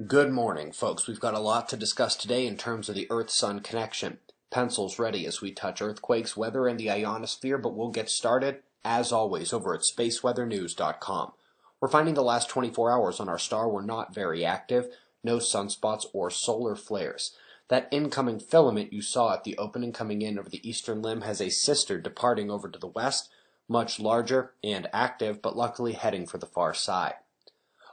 Good morning, folks. We've got a lot to discuss today in terms of the Earth-Sun connection. Pencils ready as we touch earthquakes, weather, and the ionosphere, but we'll get started, as always, over at spaceweathernews.com. We're finding the last 24 hours on our star were not very active, no sunspots or solar flares. That incoming filament you saw at the opening coming in over the eastern limb has a sister departing over to the west, much larger and active, but luckily heading for the far side.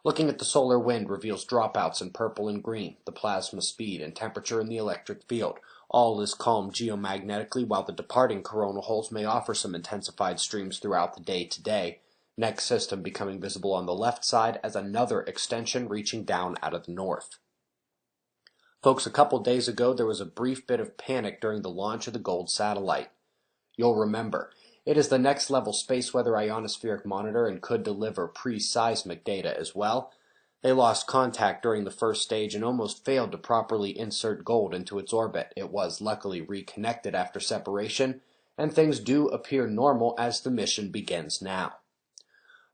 Looking at the solar wind reveals dropouts in purple and green, the plasma speed and temperature in the electric field. All is calm geomagnetically, while the departing coronal holes may offer some intensified streams throughout the day today. Next system becoming visible on the left side as another extension reaching down out of the north. Folks, a couple days ago there was a brief bit of panic during the launch of the Gold satellite. You'll remember, it is the next level space weather ionospheric monitor and could deliver pre-seismic data as well. They lost contact during the first stage and almost failed to properly insert Gold into its orbit. It was luckily reconnected after separation, and things do appear normal as the mission begins now.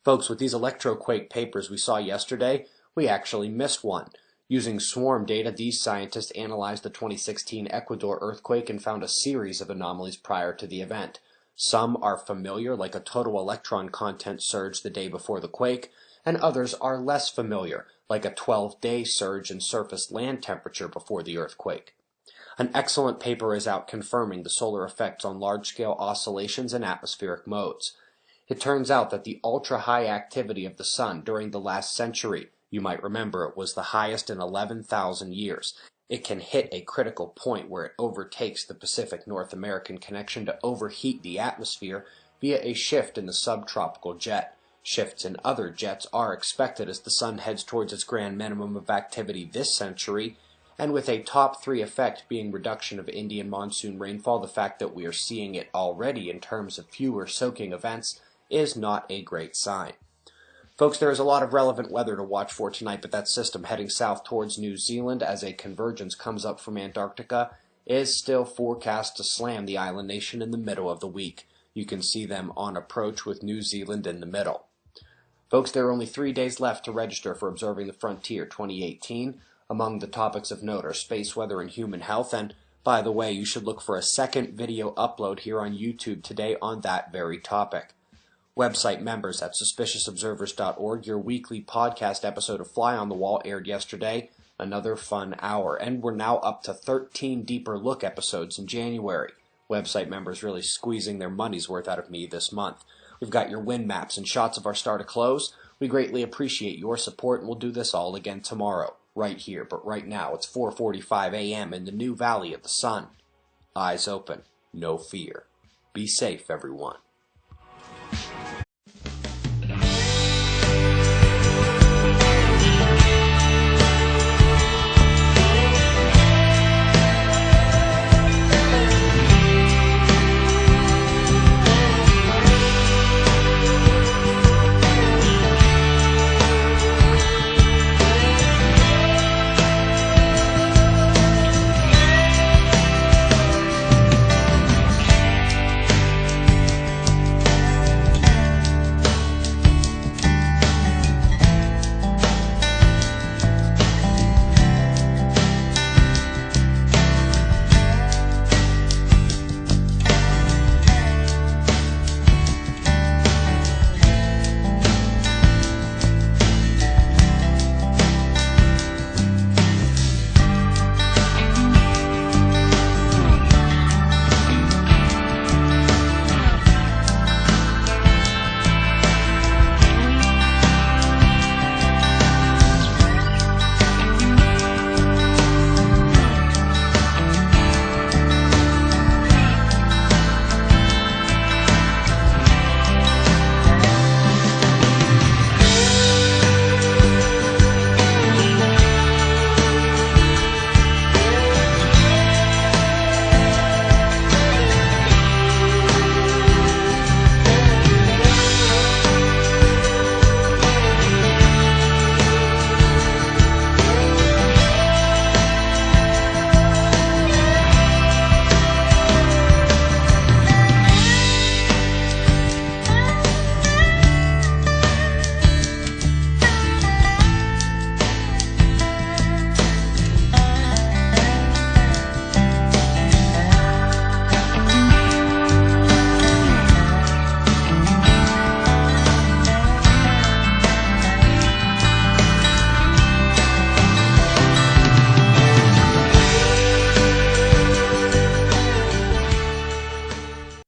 Folks, with these electroquake papers we saw yesterday, we actually missed one. Using swarm data, these scientists analyzed the 2016 Ecuador earthquake and found a series of anomalies prior to the event. Some are familiar, like a total electron content surge the day before the quake, and others are less familiar, like a 12-day surge in surface land temperature before the earthquake. An excellent paper is out confirming the solar effects on large-scale oscillations and atmospheric modes. It turns out that the ultra-high activity of the sun during the last century, you might remember it was the highest in 11,000 years, it can hit a critical point where it overtakes the Pacific North American connection to overheat the atmosphere via a shift in the subtropical jet. Shifts in other jets are expected as the sun heads towards its grand minimum of activity this century, and with a top 3 effect being reduction of Indian monsoon rainfall, the fact that we are seeing it already in terms of fewer soaking events is not a great sign. Folks, there is a lot of relevant weather to watch for tonight, but that system heading south towards New Zealand as a convergence comes up from Antarctica is still forecast to slam the island nation in the middle of the week. You can see them on approach with New Zealand in the middle. Folks, there are only 3 days left to register for Observing the Frontier 2018. Among the topics of note are space weather and human health, and by the way, you should look for a second video upload here on YouTube today on that very topic. Website members at suspiciousobservers.org, your weekly podcast episode of Fly on the Wall aired yesterday. Another fun hour, and we're now up to 13 deeper look episodes in January. Website members really squeezing their money's worth out of me this month. We've got your wind maps and shots of our star to close. We greatly appreciate your support, and we'll do this all again tomorrow, right here. But right now, it's 4:45 a.m. in the new Valley of the Sun. Eyes open, no fear. Be safe, everyone.